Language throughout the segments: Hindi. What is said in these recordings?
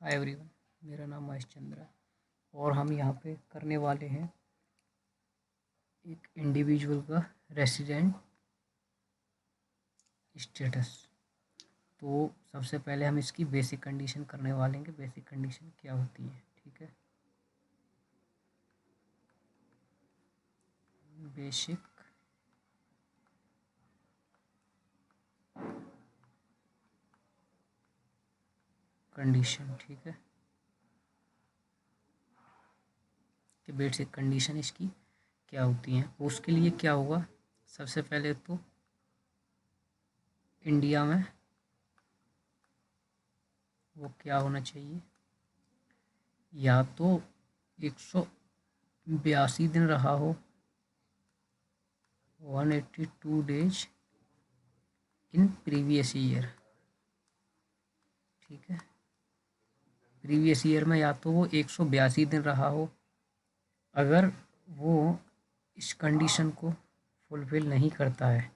हाय एवरीवन, मेरा नाम महेश चंद्र है और हम यहाँ पे करने वाले हैं एक इंडिविजुअल का रेसिडेंट स्टेटस। तो सबसे पहले हम इसकी बेसिक कंडीशन करने वाले हैं कि बेसिक कंडीशन क्या होती है। ठीक है, बेसिक कंडीशन। ठीक है, कि बेसिक कंडीशन इसकी क्या होती हैं। उसके लिए क्या होगा, सबसे पहले तो इंडिया में वो क्या होना चाहिए, या तो 182 दिन रहा हो, 182 डेज इन प्रीवियस ईयर। ठीक है, प्रीवियस ईयर में या तो वो 182 दिन रहा हो। अगर वो इस कंडीशन को फुलफिल नहीं करता है,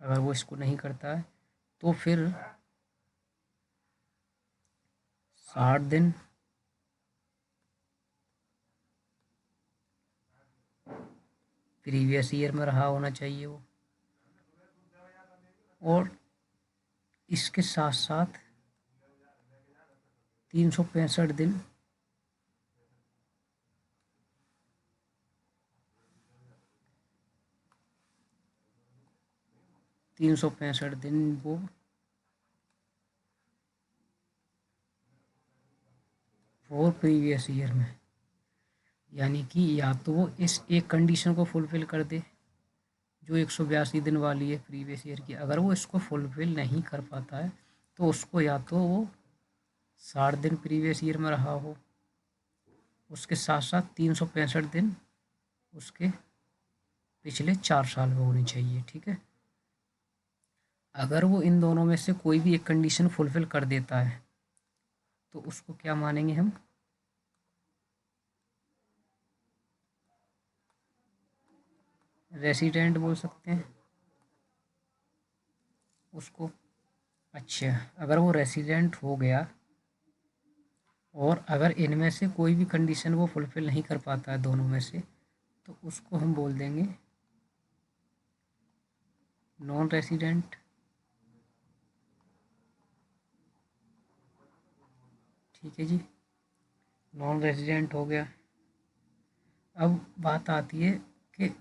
अगर वो इसको नहीं करता है तो फिर 60 दिन प्रीवियस ईयर में रहा होना चाहिए वो, और इसके साथ साथ 365 दिन वो और प्रीवियस ईयर में, यानी कि या तो वो इस एक कंडीशन को फुलफिल कर दे जो 182 दिन वाली है प्रीवियस ईयर की। अगर वो इसको फुलफिल नहीं कर पाता है तो उसको या तो वो 60 दिन प्रीवियस ईयर में रहा हो, उसके साथ साथ 365 दिन उसके पिछले 4 साल में होनी चाहिए। ठीक है, अगर वो इन दोनों में से कोई भी एक कंडीशन फुलफिल कर देता है तो उसको क्या मानेंगे हम, रेसिडेंट बोल सकते हैं उसको। अच्छा, अगर वो रेसिडेंट हो गया और अगर इनमें से कोई भी कंडीशन वो फुलफिल नहीं कर पाता है दोनों में से, तो उसको हम बोल देंगे नॉन रेसिडेंट। ठीक है जी, नॉन रेसिडेंट हो गया। अब बात आती है कि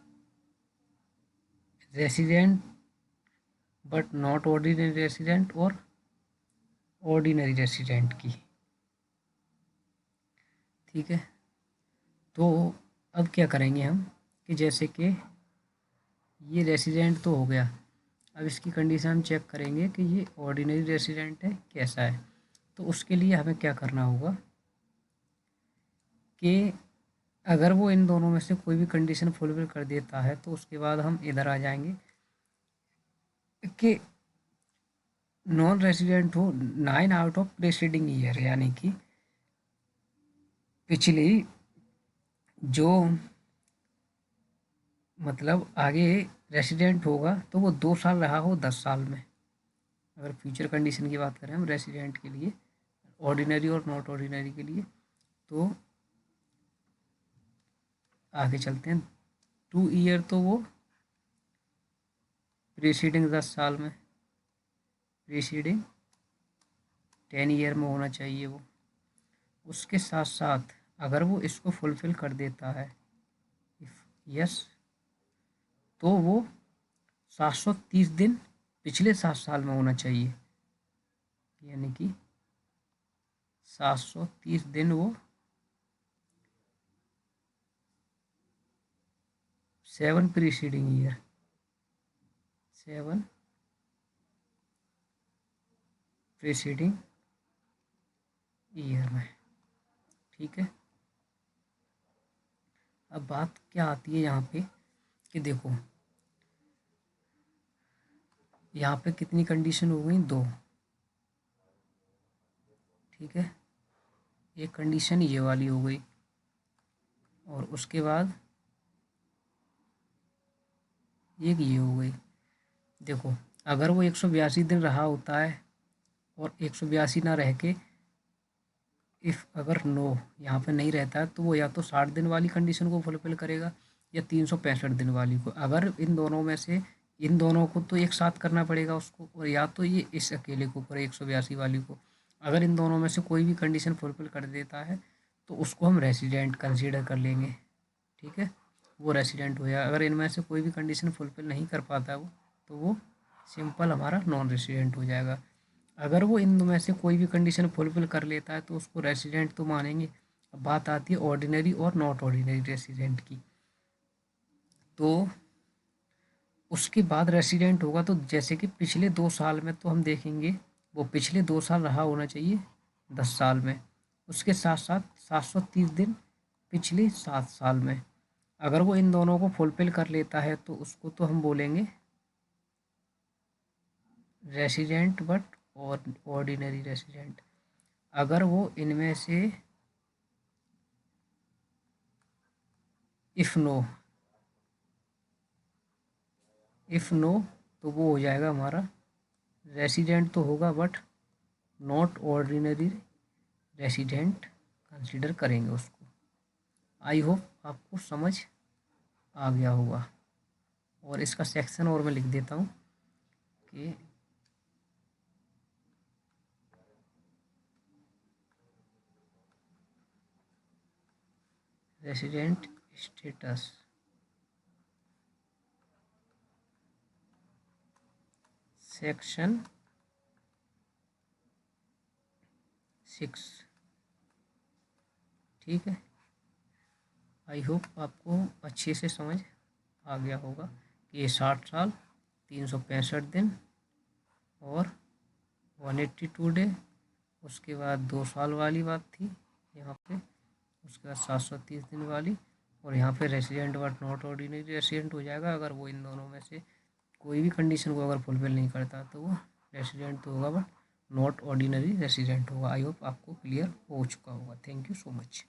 resident but not ordinary resident और ऑर्डिनरी रेसिडेंट की। ठीक है, तो अब क्या करेंगे हम कि जैसे कि ये रेसिडेंट तो हो गया, अब इसकी कंडीशन हम चेक करेंगे कि ये ऑर्डिनरी रेसिडेंट है कैसा है। तो उसके लिए हमें क्या करना होगा कि अगर वो इन दोनों में से कोई भी कंडीशन फुलफिल कर देता है तो उसके बाद हम इधर आ जाएंगे कि नॉन रेसिडेंट हो 9 आउट ऑफ प्रीसीडिंग ईयर, यानी कि पिछली जो मतलब आगे रेसिडेंट होगा तो वो 2 साल रहा हो 10 साल में। अगर फ्यूचर कंडीशन की बात करें हम रेसिडेंट के लिए, ऑर्डिनरी और नॉट ऑर्डिनरी के लिए, तो आगे चलते हैं। 2 ईयर तो वो प्रीसीडिंग 10 साल में, प्रीसीडिंग 10 ईयर में होना चाहिए वो। उसके साथ साथ अगर वो इसको फुलफिल कर देता है, इफ यस, तो वो 730 दिन पिछले 7 साल में होना चाहिए, यानी कि 730 दिन वो 7 प्रीसीडिंग ईयर, 7 प्रीसीडिंग ईयर में। ठीक है, अब बात क्या आती है यहाँ पे कि देखो यहाँ पे कितनी कंडीशन हो गई, 2। ठीक है, एक कंडीशन ये वाली हो गई और उसके बाद एक ये हो गई। देखो अगर वो 182 दिन रहा होता है और 182 ना रह के इफ़ अगर नो यहाँ पे नहीं रहता है तो वो या तो 60 दिन वाली कंडीशन को फुलफिल करेगा या 365 दिन वाली को। अगर इन दोनों में से इन दोनों को तो एक साथ करना पड़ेगा उसको, और या तो ये इस अकेले को करे 182 वाली को। अगर इन दोनों में से कोई भी कंडीशन फुलफिल कर देता है तो उसको हम रेसिडेंट कंसीडर कर लेंगे, ठीक है, वो रेसिडेंट हो जाएगा। अगर इनमें से कोई भी कंडीशन फुलफिल नहीं कर पाता वो, तो वो सिंपल हमारा नॉन रेसिडेंट हो जाएगा। अगर वो इन में से कोई भी कंडीशन फुलफिल कर लेता है तो उसको रेसिडेंट तो मानेंगे। अब बात आती है ऑर्डिनरी और नॉट ऑर्डिनरी रेसिडेंट की। तो उसके बाद रेसिडेंट होगा तो जैसे कि पिछले 2 साल में तो हम देखेंगे वो पिछले 2 साल रहा होना चाहिए 10 साल में, उसके साथ साथ 730 दिन पिछले 7 साल में। अगर वो इन दोनों को फुलफिल कर लेता है तो उसको तो हम बोलेंगे रेसिडेंट बट और ऑर्डिनरी रेसिडेंट। अगर वो इनमें से इफ़ नो तो वो हो जाएगा हमारा रेसिडेंट तो होगा but not ordinary resident consider करेंगे उसको। आई होप आपको समझ आ गया होगा। और इसका सेक्शन और मैं लिख देता हूँ कि रेसिडेंट स्टेटस सेक्शन 6, ठीक है। आई होप आपको अच्छे से समझ आ गया होगा कि ये 60 साल 365 दिन और 182 डे, उसके बाद 2 साल वाली बात थी यहाँ पे, उसके बाद 730 दिन वाली, और यहाँ पे resident but not ordinary resident हो जाएगा। अगर वो इन दोनों में से कोई भी कंडीशन को अगर फुलफिल नहीं करता तो वो रेसिडेंट तो होगा बट नॉट ऑर्डिनरी रेसिडेंट होगा। आई होप आपको क्लियर हो चुका होगा। Thank you so much.